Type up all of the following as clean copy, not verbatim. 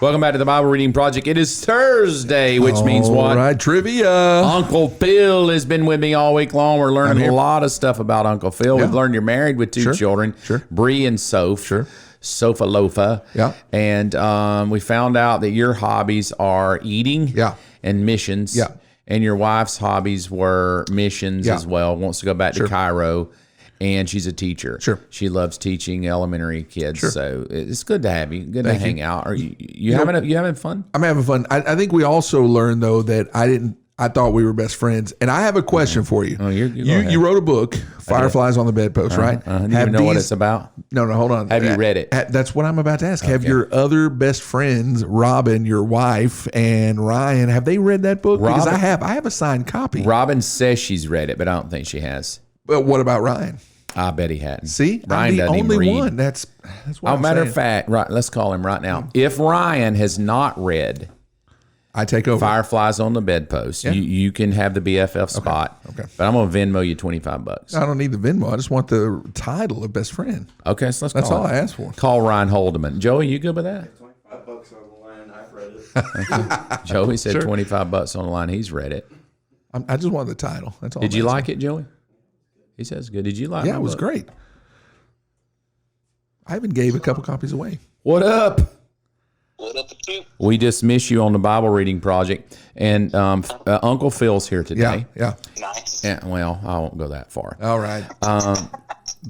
Welcome back to the Bible Reading Project. It is Thursday, which means what? All right, trivia. Uncle Phil has been with me all week long. We're learning a lot of stuff about Uncle Phil. Yeah. We've learned you're married with two children, Bree and Soph. Sofa Lofa. Yeah. And we found out that your hobbies are eating and missions. Yeah. And your wife's hobbies were missions as well. Wants to go back to Cairo. And she's a teacher. She loves teaching elementary kids. So it's good to have you. Good to hang out. Are you having fun? I'm having fun. I think we also learned though that I thought we were best friends. And I have a question for you. Oh, you wrote a book, Fireflies on the Bedpost, right? Do you even know what it's about? No, hold on. Have you read it? That's what I'm about to ask. Have your other best friends, Robin, your wife, and Ryan, have they read that book? Because I have a signed copy. Robin says she's read it, but I don't think she has. But what about Ryan? I bet he hadn't. See, Ryan I'm the doesn't only even read. one. That's what I'm matter saying. of fact, right? Let's call him right now. If Ryan has not read, I take over. Fireflies on the Bedpost. You can have the BFF spot. Okay. But I'm gonna Venmo you $25. I don't need the Venmo. I just want the title of best friend. Okay, so That's all I asked for. Call Ryan Holdeman. Joey, you good with that? $25 on the line. I've read it. Joey said $25 on the line. He's read it. I just want the title. That's all. Did you like it, Joey? He says good. Did you like it? Yeah, it was great. I even gave a couple copies away. What up? What up with you? We just miss you on the Bible Reading Project. And Uncle Phil's here today. Yeah. Nice. Yeah, well, I won't go that far. All right.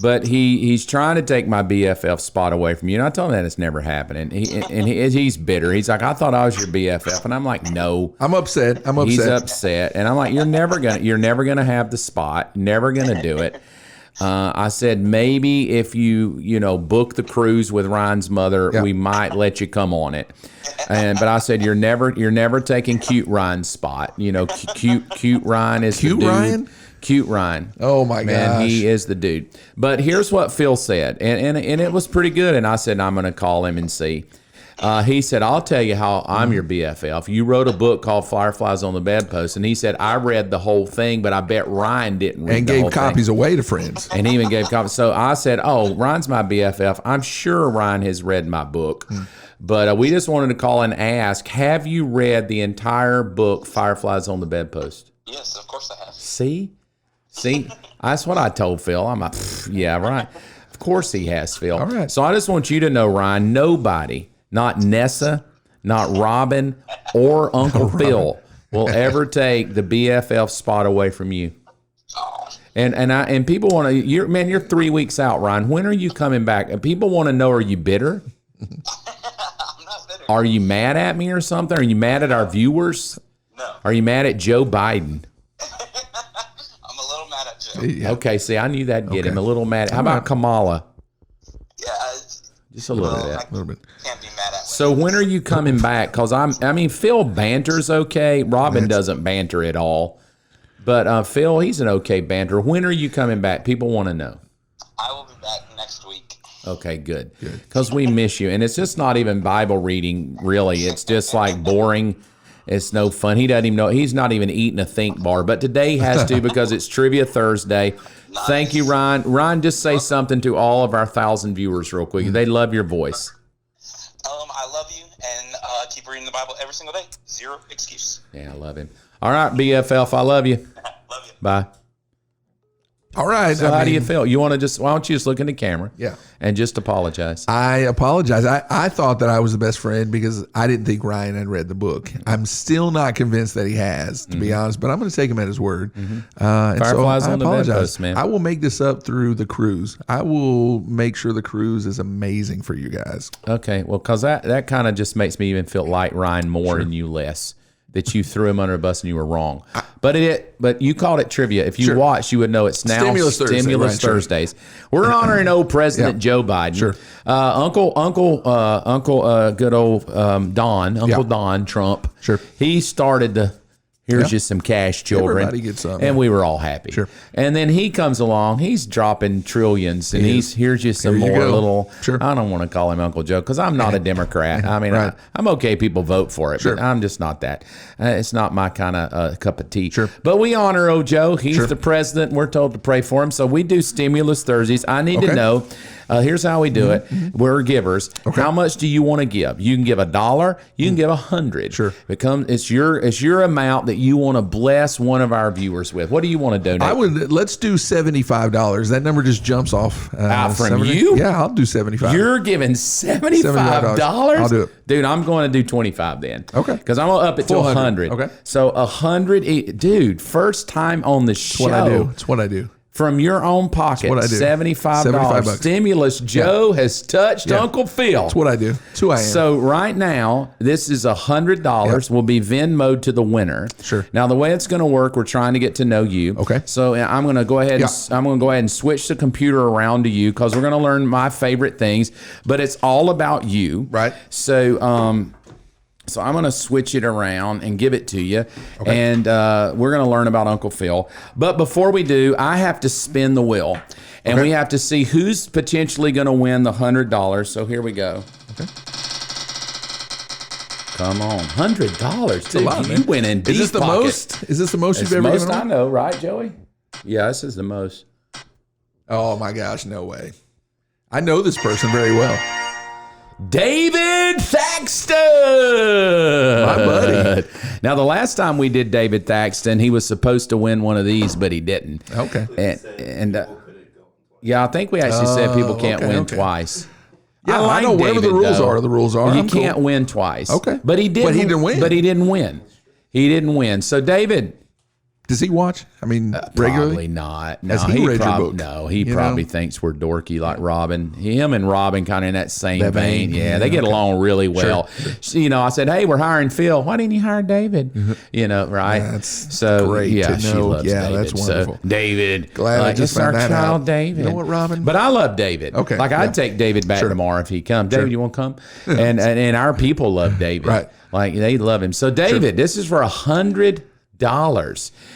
But he's trying to take my BFF spot away from you. And I told him that it's never happening. He's bitter. He's like, I thought I was your BFF. And I'm like, no. I'm upset. He's upset. And I'm like, you're never gonna have the spot. Never gonna do it. I said, maybe if you book the cruise with Ryan's mother, we might let you come on it. But I said, you're never taking cute Ryan's spot. Cute Ryan is Cute the dude. Ryan? Cute Ryan. Oh my Man, gosh. he is the dude. But here's what Phil said, and it was pretty good. And I said, I'm going to call him and see. He said, I'll tell you how I'm your BFF. You wrote a book called Fireflies on the Bedpost, and he said, I read the whole thing, but I bet Ryan didn't read And the whole gave copies thing. away to friends. And he even gave copies. So I said, oh, Ryan's my BFF. I'm sure Ryan has read my book. But we just wanted to call and ask, have you read the entire book, Fireflies on the Bedpost? Yes, of course I have. See, that's what I told Phil. I'm like, yeah, right. Of course he has, Phil. All right. So I just want you to know, Ryan, nobody, not Nessa, not Robin, or Uncle Phil will ever take the BFF spot away from you. And people want to, you're 3 weeks out, Ryan. When are you coming back? And people want to know, are you bitter? I'm not bitter. Are you mad at me or something? Are you mad at our viewers? No. Are you mad at Joe Biden? I'm a little mad at Joe. Yeah. Okay, see, I knew that'd get him a little mad. How about Kamala? Yeah, Just a little bit. I can't be mad at So when are you coming back? Because Phil banter's okay. Robin doesn't banter at all. But Phil, he's an okay banter. When are you coming back? People want to know. I will be back next week. Okay, good. Because we miss you. And it's just not even Bible reading, really. It's just like boring. It's no fun. He doesn't even know. He's not even eating a Think bar. But today he has to because it's Trivia Thursday. Nice. Thank you, Ryan. Ryan, just say something to all of our 1,000 viewers real quick. They love your voice. I love you and keep reading the Bible every single day. Zero excuse. Yeah, I love him. All right, BFF, I love you. Love you. Bye. All right. So how do you feel? Why don't you just look in the camera? Yeah. And just apologize. I apologize. I thought that I was the best friend because I didn't think Ryan had read the book. I'm still not convinced that he has, to be honest, but I'm going to take him at his word. And Fireflies on the apologize. Bedpost, man. I will make this up through the cruise. I will make sure the cruise is amazing for you guys. Okay. Well, because that kind of just makes me even feel like Ryan more and you less. That you threw him under a bus and you were wrong. But you called it trivia. If you watched, you would know it's now Stimulus Thursday, right, Thursdays. We're honoring old President Joe Biden. Sure. Uncle, good old Don, Don Trump. Sure. He started the. Here's just some cash, children. Everybody gets some, and we were all happy. Sure. And then he comes along. He's dropping trillions, and here's just some Here you more go. little. Sure. I don't want to call him Uncle Joe because I'm not a Democrat. I mean, Right. I'm okay. People vote for it, Sure. but I'm just not that. It's not my kind of cup of tea. Sure. But we honor old Joe. He's the president. We're told to pray for him. So we do Stimulus Thursdays. I need to know. Here's how we do it. We're givers. How much do you want to give? You can give $1. You can give 100. Sure. It's your amount that you want to bless one of our viewers with. What do you want to donate? Let's do $75. That number just jumps off. From you? Yeah, I'll do 75. You're giving $75? I'll do it. Dude, I'm going to do 25 then. Okay. Because I'm going to up it to 100. Okay. So 100, dude, first time on the show. It's what I do. From your own pocket, what I do. $75. Stimulus Joe has touched Uncle Phil. That's what I do. That's who I am. So right now, this is $100 will be Venmo'd to the winner. Sure. Now the way it's going to work, we're trying to get to know you. Okay. So I'm going to go ahead. I'm going to go ahead and switch the computer around to you because we're going to learn my favorite things. But it's all about you. Right. So I'm going to switch it around and give it to you. Okay. And we're going to learn about Uncle Phil. But before we do, I have to spin the wheel. And we have to see who's potentially going to win the $100. So here we go. Okay. Come on. $100. Dude, lot, you went in deep Is this the pocket. most? Is this the most It's you've ever given? given? I know, right, Joey? Yeah, this is the most. Oh, my gosh. No way. I know this person very well. David Thaxton, my buddy. Now, the last time we did David Thaxton, he was supposed to win one of these, but he didn't. Okay. Yeah, I think we actually said people can't win twice. Yeah, I know whatever David, the rules though. are. The rules are. You can't win twice. Okay. But he didn't. But he didn't win. But he didn't win. He didn't win. So, David. Does he watch? I mean, regularly? Probably not. No, Has he read your book? No, he probably thinks we're dorky like Robin. Him and Robin kind of in that same vein. Yeah, they get along really well. Sure. So, I said, hey, we're hiring Phil. Why didn't you hire David? Right? That's so great yeah, to know. she loves David. That's wonderful. So, David. Glad I just found that child, out. David. You know what, Robin? But I love David. Okay. Like, I'd take David back tomorrow if he comes. David, you want to come? and our people love David. Right. Like, they love him. So, David, this is for $100.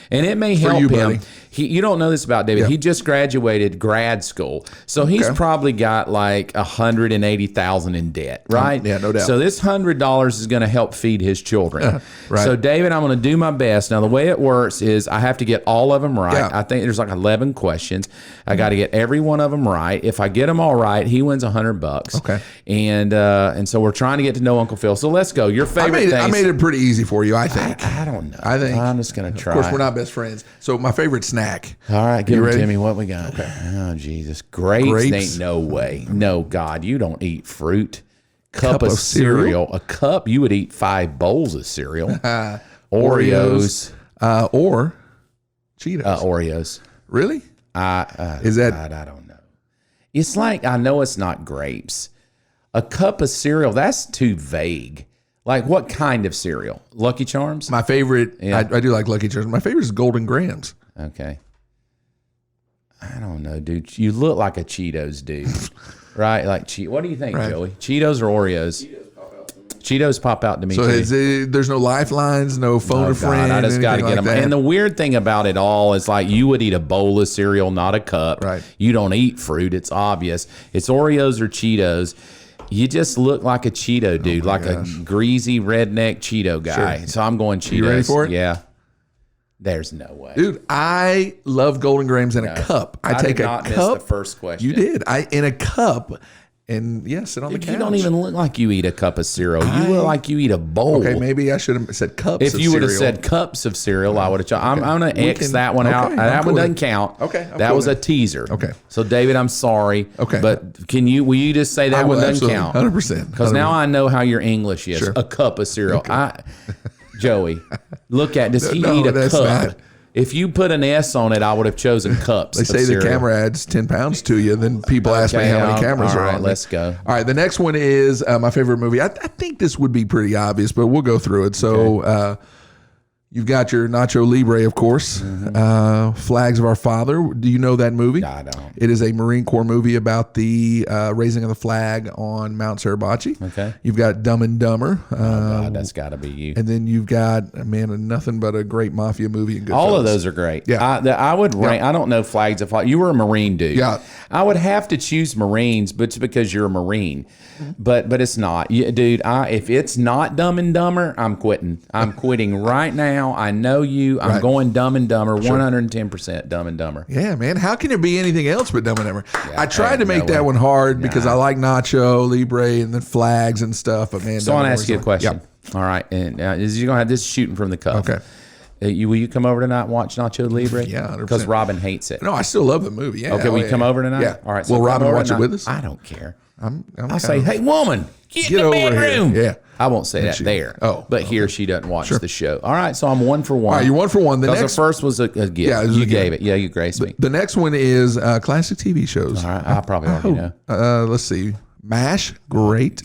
And it may help you, him. buddy. You don't know this about David. Yeah. He just graduated grad school, so he's probably got like $180,000 in debt, right? Yeah, no doubt. So this $100 is going to help feed his children. Right. So David, I'm going to do my best. Now the way it works is I have to get all of them right. Yeah. I think there's like 11 questions. I got to get every one of them right. If I get them all right, he wins $100. Okay. And so we're trying to get to know Uncle Phil. So let's go. Your favorite things. I made it pretty easy for you, I think. I don't know. I think I'm just going to try. Of course, we're not best friends. So my favorite snack. All right, give it ready? to me. What we got? Okay. Oh, Jesus. Grapes? Ain't no way. No, God, you don't eat fruit. Cup of cereal. A cup? You would eat 5 bowls of cereal. Oreos. Or Cheetos. Oreos. Really? Is that? I don't know. It's like, I know it's not grapes. A cup of cereal, that's too vague. Like, what kind of cereal? Lucky Charms? My favorite, I do like Lucky Charms. My favorite is Golden Grahams. Okay. I don't know, dude. You look like a Cheetos dude. Right? Like, what do you think, Joey? Cheetos or Oreos? Cheetos pop out to me, so too. There's no lifelines, no phone a friend. I just got to get them. That. And the weird thing about it all is, like, you would eat a bowl of cereal, not a cup. Right. You don't eat fruit. It's obvious. It's Oreos or Cheetos. You just look like a Cheeto dude, like a greasy redneck Cheeto guy. Sure. So I'm going Cheetos. You ready for it? Yeah. There's no way. Dude, I love Golden Grahams in a cup. I take did not a miss cup. The first question. You did. In a cup. And sit on the couch. You don't even look like you eat a cup of cereal. You look like you eat a bowl. Okay, maybe I should have said cups of cereal. If you would have said cups of cereal, I would have. I'm going to X that one out. That one doesn't count. Okay. That was a teaser. Okay. So, David, I'm sorry. Okay. But will you just say that one doesn't count? 100%. Because now I know how your English is. Sure. A cup of cereal. Okay. Joey, look at, does he eat a cup? Not. If you put an S on it, I would have chosen cups. They say the camera adds 10 pounds to you. Then people ask me how many cameras are on. All right, let's go. All right, the next one is my favorite movie. I think this would be pretty obvious, but we'll go through it. So you've got your Nacho Libre, of course. Flags of Our Father. Do you know that movie? I don't. It is a Marine Corps movie about the raising of the flag on Mount Suribachi. Okay. You've got Dumb and Dumber. God, that's got to be you. And then you've got, nothing but a great mafia movie. And all of those are great. Yeah. I would rank, I don't know Flags of Flag. You were a Marine dude. Yeah. I would have to choose Marines, but it's because you're a Marine. But it's not. Dude, if it's not Dumb and Dumber, I'm quitting. I'm quitting right now. now. I know you. I'm going Dumb and Dumber, 110% Dumb and Dumber. Yeah, man. How can it be anything else but Dumb and Dumber? I tried to make no that way. one hard because I like Nacho, Libre, and the Flags and stuff. But man, So I want to ask you a question. Yep. All right, and you're gonna have this shooting from the cuff. Okay. Will you come over tonight and watch Nacho Libre? Yeah, 100%. Because Robin hates it. No, I still love the movie. Yeah. Okay, will you come over tonight? Yeah. All right. Will come Robin over watch it tonight. with us? I don't care. I'm I'll say, hey, woman, get in the over here. bedroom. Yeah. I won't say that she- there. Oh, But here she doesn't watch the show. All right, so I'm 1 for 1. All right, you're 1 for 1. The Because next, the first was a gift. Yeah, it was you a gift. gave it. Yeah, you graced me. the next one is classic TV shows. All right, I probably already know. Let's see. MASH, great.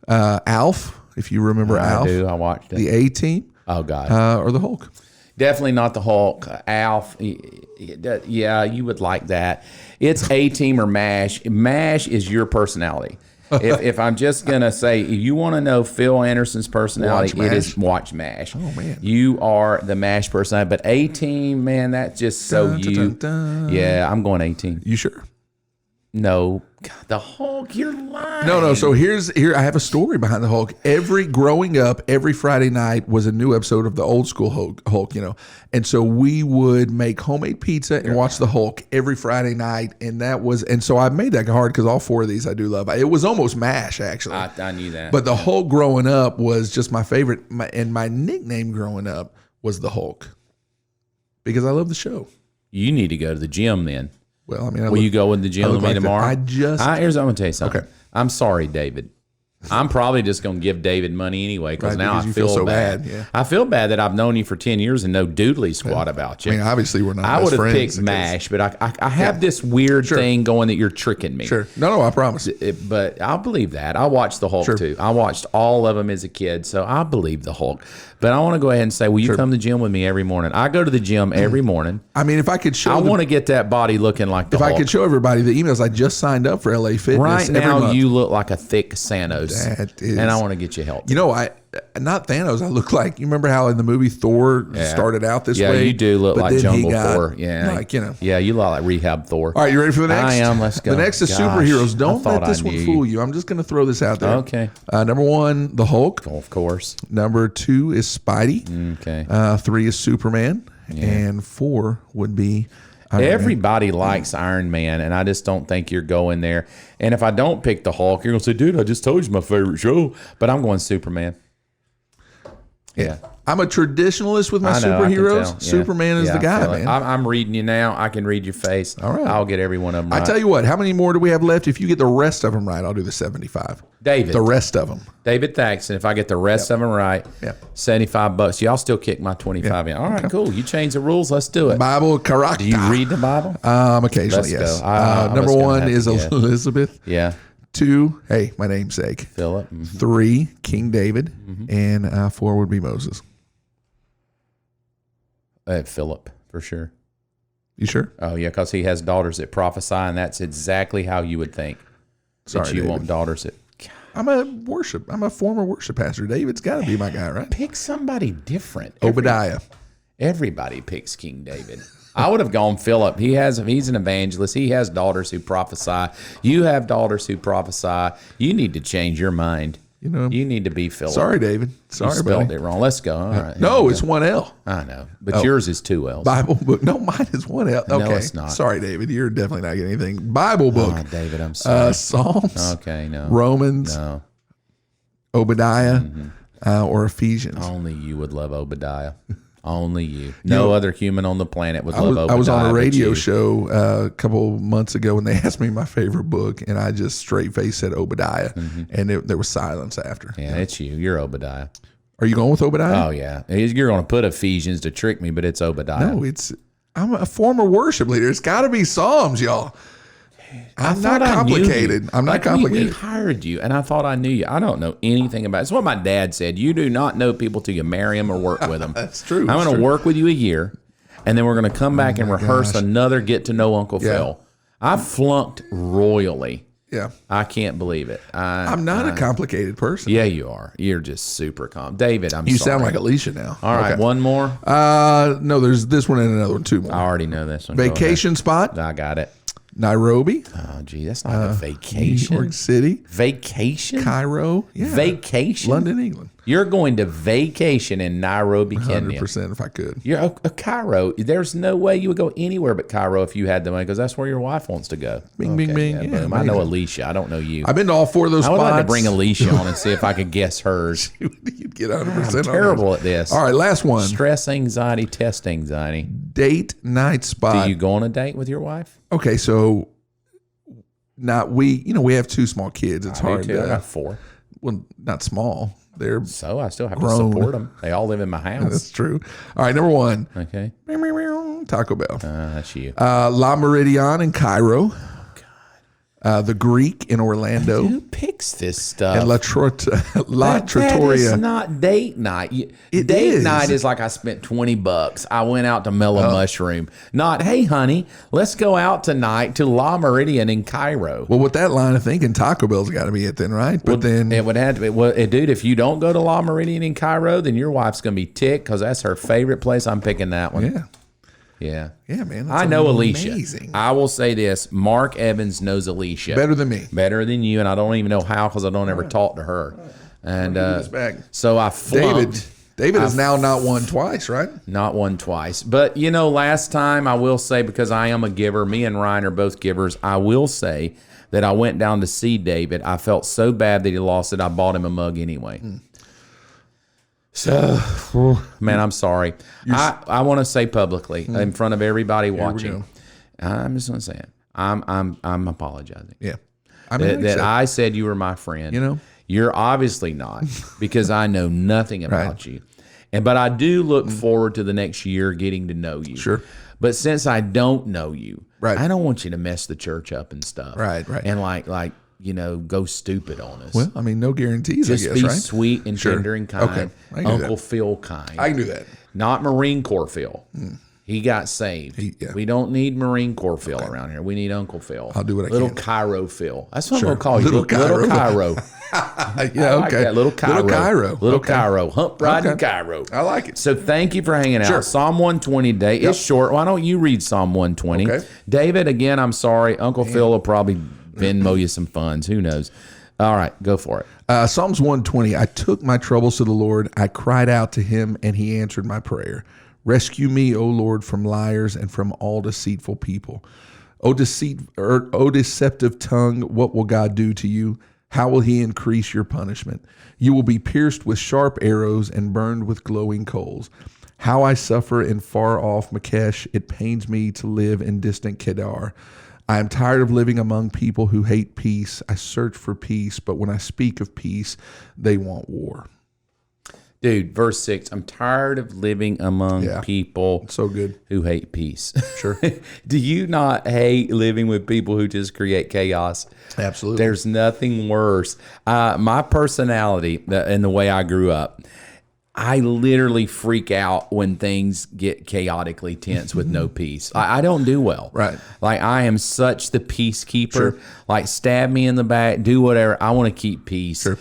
Alf, if you remember Alf. I do. I watched it. The A-Team, Oh, God. or the Hulk. Definitely not the Hulk. Alf, yeah, you would like that. It's A-Team or MASH. MASH is your personality. If I'm just going to say, if you want to know Phil Anderson's personality, Watch it is MASH. watch MASH. Oh, man. You are the MASH personality. But A-Team, man, that's just so Dun, dun, you. dun, dun. Yeah, I'm going A-Team. You sure? No. God, the Hulk, you're lying. No. So here I have a story behind the Hulk. Growing up, every Friday night was a new episode of the old school Hulk, and so we would make homemade pizza and watch the Hulk every Friday night, and so I made that hard because all 4 of these I do love. It was almost MASH actually, I knew that. but the Hulk growing up was just my favorite, and my nickname growing up was the Hulk because I love the show. You need to go to the gym then. Well, I mean, Will you go in the gym with me like tomorrow? Here's what I'm going to tell you something. Okay. I'm sorry, David. I'm probably just going to give David money anyway because Right, now because I you feel feel so bad. bad, yeah. I feel bad that I've known you for 10 years and know doodly squat about you. I mean, obviously we're not. I best would have friends picked because- MASH, but I have this weird thing going that you're tricking me. Sure. No, I promise. But I'll believe that. I watched the Hulk Sure. too. I watched all of them as a kid, so I believe the Hulk. But I want to go ahead and say, will you come to the gym with me every morning? I go to the gym every morning. I mean, if I could show I want to get that body looking like the If Hulk. I could show everybody the emails, I just signed up for LA Fitness. Right every now, month. you look like a thick Thanos, That is- and I want to get you help. You know, not Thanos. I look like, you remember how in the movie Thor started out this way? Yeah, you do look but like then he Jungle got, Thor. Yeah, like Yeah, you look like Rehab Thor. All right, you ready for the next? I am. Let's go. The next is Gosh, superheroes. I Don't thought let this I one knew fool you. I'm just going to throw this out there. Okay. Number 1, the Hulk. Of course. Number 2 is Spidey. Okay. 3 is Superman. And 4 would be Iron Man. Everybody likes Iron Man, and I just don't think you're going there. And if I don't pick the Hulk, you're going to say, dude, I just told you my favorite show. But I'm going Superman. Yeah. I'm a traditionalist with my I know, I can superheroes. tell. Yeah. Superman is Yeah, the I guy, feel it. man. I'm reading you now. I can read your face. All right. I'll get every one of them right. I tell you what, how many more do we have left? If you get the rest of them right, I'll do the 75. David. The rest of them. David Thaxton, if I get the rest of them right, Yep. $75. Y'all still kick my 25 in. All right, cool. You change the rules. Let's do it. Bible character. Do you read the Bible? Occasionally, Let's yes. go. I was Number gonna 1 have to is guess. Elizabeth. Yeah. 2, hey, my namesake. Philip. 3, King David. And 4 would be Moses. Philip, for sure. You sure? Oh, yeah, because he has daughters that prophesy, and that's exactly how you would think. Sorry, that you David. want daughters that... I'm a former worship pastor. David's got to be my guy, right? Pick somebody different. Obadiah. Everybody picks King David. I would have gone Philip. He's an evangelist. He has daughters who prophesy. You have daughters who prophesy. You need to change your mind. You know, You need to be Philip. sorry, David. You Sorry, spelled buddy. it wrong. Let's go. All right. No, it's 1 L. I know. But yours is 2 L's. Bible book. No, mine is 1 L. Okay. it's not. Sorry, David. You're definitely not getting anything. Bible book. Oh, David, I'm sorry. Psalms. Okay, no. Romans. No. Obadiah. Or Ephesians. Only you would love Obadiah. Only you. No other human on the planet would love Obadiah. I was on a but radio you. show a couple months ago when they asked me my favorite book, and I just straight face said Obadiah, and there was silence after. Yeah, it's you. You're Obadiah. Are you going with Obadiah? Oh, yeah. You're going to put Ephesians to trick me, but it's Obadiah. No, I'm a former worship leader. It's got to be Psalms, y'all. I'm not thought I knew you. complicated. I'm not Like, complicated. We hired you, and I thought I knew you. I don't know anything about it. It's what my dad said. You do not know people till you marry them or work with them. That's true. I'm That's going to true. work with you a year, and then we're going to come back and rehearse gosh. another get to know Uncle Yeah. Phil. I flunked royally. Yeah. I can't believe it. I'm not a complicated person. Yeah, you are. You're just super calm. David, I'm You sorry. sound like Alicia now. All right, Okay. one more. No, there's this one and another one, 2 more. I already know this one. Go ahead. Vacation spot. I got it. Nairobi, Oh, gee, that's not a vacation. New York City, Vacation? Cairo, Vacation? London, England. You're going to vacation in Nairobi, Kenya. 100% if I could. You're a Cairo. There's no way you would go anywhere but Cairo if you had the money, because that's where your wife wants to go. Bing, bing, bing. Yeah, Yeah, boom. I know Alicia. I don't know you. I've been to all 4 of those I would spots. like to bring Alicia on and see if I could guess hers. You'd get 100% on Terrible at this. All right, last one. Stress anxiety, test anxiety. Date night spot. Do you go on a date with your wife? Okay, so we have 2 small kids. It's hard. I got 4. Well, not small. They're So I still have Grown. to support them. They all live in my house. That's true. All right, number 1, Okay. Taco Bell. That's you. La Meridian in Cairo. The Greek in Orlando. Who picks this stuff? And La That is Trattoria. not date night. It Date is. night is like I spent $20. I went out to Mellow Mushroom. Not, hey, honey, let's go out tonight to La Meridian in Cairo. Well, with that line of thinking, Taco Bell's got to be it then, right? But then It would have to be. Well, dude, if you don't go to La Meridian in Cairo, then your wife's going to be ticked because that's her favorite place. I'm picking that one. yeah, Yeah. man. That's I know Alicia. amazing. I will say this. Mark Evans knows Alicia. Better than me. Better than you, and I don't even know how because I don't ever talk to her. And this back. so I flunked. David has now not won twice, right? Not one twice. But, last time I will say, because I am a giver, me and Ryan are both givers, I will say that I went down to see David. I felt so bad that he lost it, I bought him a mug anyway. So, man, I'm sorry. I want to say publicly in front of everybody watching, I'm just going to say it. I'm apologizing. Yeah. I That I said you were my friend. You're obviously not, because I know nothing about you. But I do look forward to the next year getting to know you. Sure. But since I don't know you, Right. I don't want you to mess the church up and stuff. Right. And go stupid on us. Well, I mean, no guarantees, Just I guess, be right? sweet and Sure. tender and kind. Okay. I can do Uncle that. Phil kind. I can do that. Not Marine Corps Phil. He got saved. yeah. We don't need Marine Corps Phil around here. We need Uncle Phil. I'll do what I Little can. Cairo Phil. That's what Sure. I'm going to call you. Little Little Cairo. Cairo. Yeah, I like okay. that. Little Cairo. Little Cairo. Little Okay. Cairo. Hump riding Okay. Cairo. I like it. So thank you for hanging out. Sure. Psalm 120 day. It's short. Why don't you read Psalm 120? Okay. David, again, I'm sorry. Uncle Phil will probably Venmo you some funds. Who knows? All right, go for it. Psalms 120, I took my troubles to the Lord. I cried out to him, and he answered my prayer. Rescue me, O Lord, from liars and from all deceitful people. O deceptive tongue, what will God do to you? How will he increase your punishment? You will be pierced with sharp arrows and burned with glowing coals. How I suffer in far off Makesh. It pains me to live in distant Kedar. I am tired of living among people who hate peace. I search for peace, but when I speak of peace, they want war. Dude, verse 6, I'm tired of living among people So good. who hate peace. Sure. Do you not hate living with people who just create chaos? Absolutely. There's nothing worse. My personality and the way I grew up, I literally freak out when things get chaotically tense with no peace. I don't do well. Right. Like, I am such the peacekeeper. Sure. Like, stab me in the back, do whatever. I want to keep peace. Sure.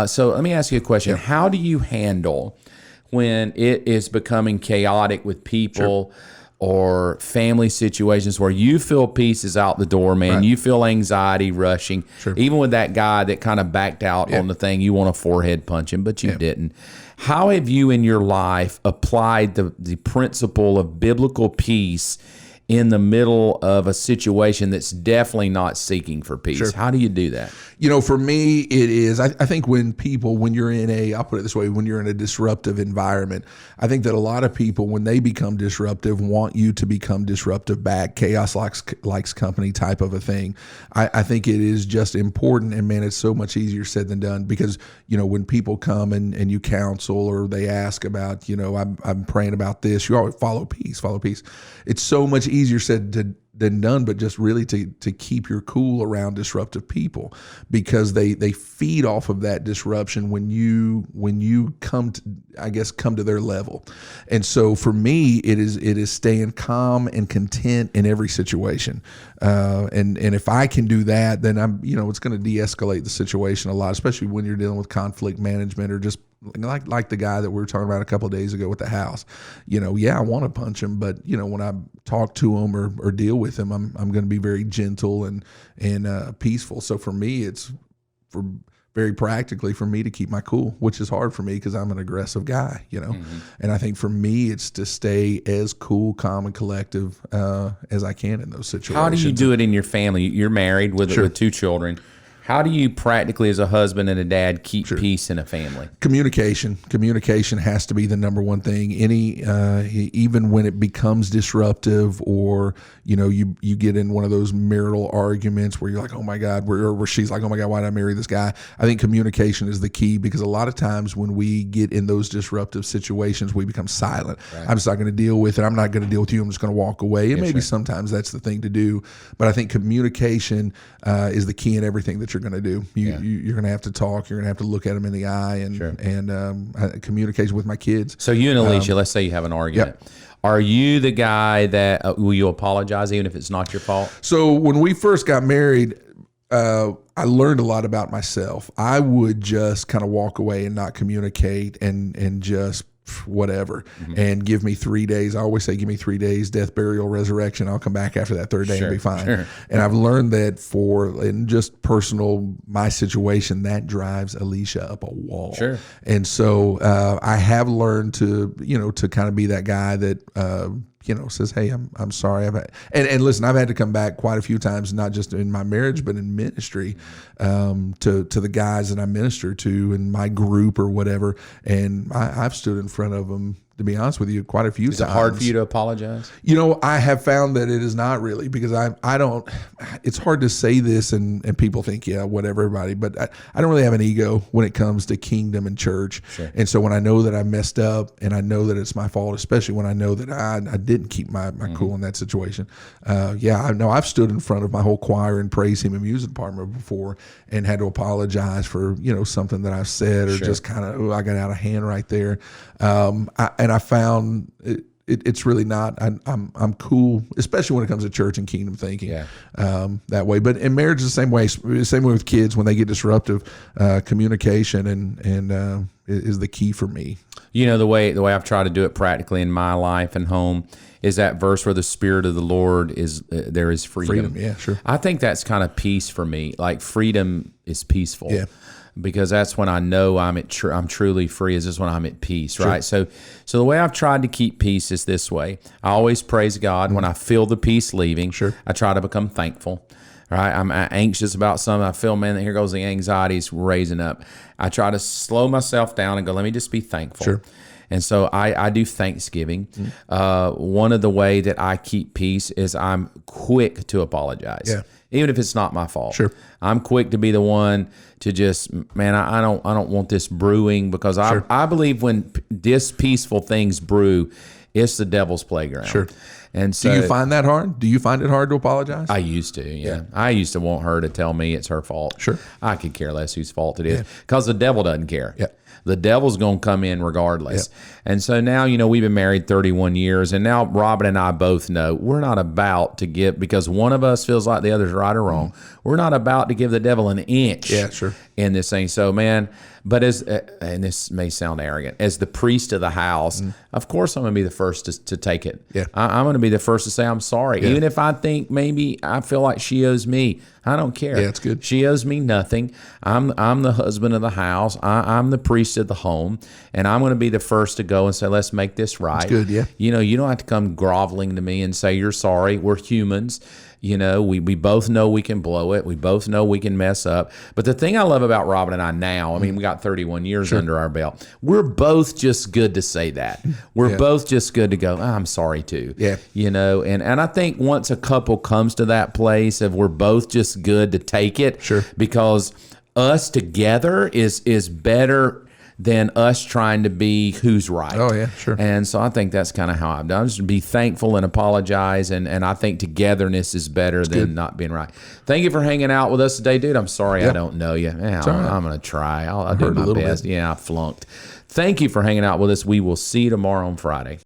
So let me ask you a question. How do you handle when it is becoming chaotic with people or family situations where you feel peace is out the door, man? Right. You feel anxiety rushing. Sure. Even with that guy that kind of backed out on the thing, you want to forehead punch him, but you didn't. How have you in your life applied the principle of biblical peace in the middle of a situation that's definitely not seeking for peace? Sure. How do you do that? For me, it is, I think when you're in I'll put it this way, when you're in a disruptive environment, I think that a lot of people, when they become disruptive, want you to become disruptive back, chaos likes company type of a thing. I think it is just important, and man, it's so much easier said than done, because, when people come and you counsel, or they ask about, I'm praying about this, you always follow peace. It's so much easier said than done, but just really to keep your cool around disruptive people, because they feed off of that disruption when you come to their level. And so for me, it is staying calm and content in every situation. And if I can do that, then I'm, it's going to de-escalate the situation a lot, especially when you're dealing with conflict management or just like the guy that we were talking about a couple of days ago with the house. I want to punch him, but when I talk to him or deal with him, I'm going to be very gentle and peaceful. So for me, it's very practically for me to keep my cool, which is hard for me because I'm an aggressive guy, And I think for me, it's to stay as cool, calm, and collective as I can in those situations. How do you do it in your family? You're married with 2 children. How do you practically, as a husband and a dad, keep peace in a family? Communication has to be the number one thing. Even when it becomes disruptive, or you get in one of those marital arguments where you're like, oh my God, where she's like, oh my God, why did I marry this guy? I think communication is the key, because a lot of times when we get in those disruptive situations, we become silent. Right. I'm just not going to deal with it. I'm not going to deal with you. I'm just going to walk away. And maybe sometimes that's the thing to do. But I think communication is the key in everything that you're going to do. You're going to have to talk. You're going to have to look at them in the eye and communication with my kids. So you and Alicia, let's say you have an argument. Yep. Are you the guy that will you apologize even if it's not your fault? So when we first got married, I learned a lot about myself. I would just kind of walk away and not communicate and just whatever, and give me 3 days. I always say, give me 3 days, death, burial, resurrection. I'll come back after that third day and be fine. And I've learned that in just my situation, that drives Alicia up a wall. And so I have learned to kind of be that guy that says, hey, I'm sorry. And listen, I've had to come back quite a few times, not just in my marriage, but in ministry, to the guys that I minister to in my group or whatever. And I've stood in front of them, to be honest with you, quite a few times. Is it hard for you to apologize? I have found that it is not really, because I don't, it's hard to say this and people think, yeah, whatever, everybody, but I don't really have an ego when it comes to kingdom and church. And so when I know that I messed up and I know that it's my fault, especially when I know that I didn't keep my cool in that situation. I know I've stood in front of my whole choir and praise team and music department before and had to apologize for, something that I've said or just kind of, I got out of hand right there. And I found it's really not. I'm cool, especially when it comes to church and kingdom thinking. That way. But in marriage, the same way with kids when they get disruptive. Communication and is the key for me. The way I've tried to do it practically in my life and home is that verse where the Spirit of the Lord is, there is freedom. Yeah, sure. I think that's kind of peace for me. Like freedom is peaceful. Yeah. Because that's when I know I'm truly free. Is this when I'm at peace, right? So the way I've tried to keep peace is this way. I always praise God when I feel the peace leaving. I try to become thankful. Right, I'm anxious about something. I feel, man, here goes the anxiety's raising up. I try to slow myself down and go, let me just be thankful. And so I do Thanksgiving. One of the way that I keep peace is I'm quick to apologize. Even if it's not my fault. I'm quick to be the one to just, man, I don't want this brewing, because I believe when dispeaceful things brew, it's the devil's playground. And so, do you find that hard? Do you find it hard to apologize? I used to, yeah. I used to want her to tell me it's her fault. I could care less whose fault it is, because the devil doesn't care. The devil's going to come in regardless. And so now, we've been married 31 years, and now Robin and I both know we're not about to give, because one of us feels like the other's right or wrong. We're not about to give the devil an inch in this thing. So, man, but and this may sound arrogant, as the priest of the house, of course I'm going to be the first to take it. I'm going to be the first to say I'm sorry. Even if I think maybe I feel like she owes me. I don't care. It's good. She owes me nothing. I'm the husband of the house. I'm the priest of the home, and I'm going to be the first to go and say, let's make this right. That's good, yeah. You don't have to come groveling to me and say you're sorry. We're humans. We both know we can blow it. We both know we can mess up. But the thing I love about Robin and I now, we got 31 years under our belt. We're both just good to say that. We're both just good to go, I'm sorry too. And I think once a couple comes to that place of we're both just good to take it, because us together is better than us trying to be who's right. And so I think that's kind of how I've done. Just be thankful and apologize, and I think togetherness is better than not being right. Thank you for hanging out with us today, dude. I'm sorry I don't know you. I'm going to try. I'll do my best. I flunked. Thank you for hanging out with us. We will see you tomorrow on Friday.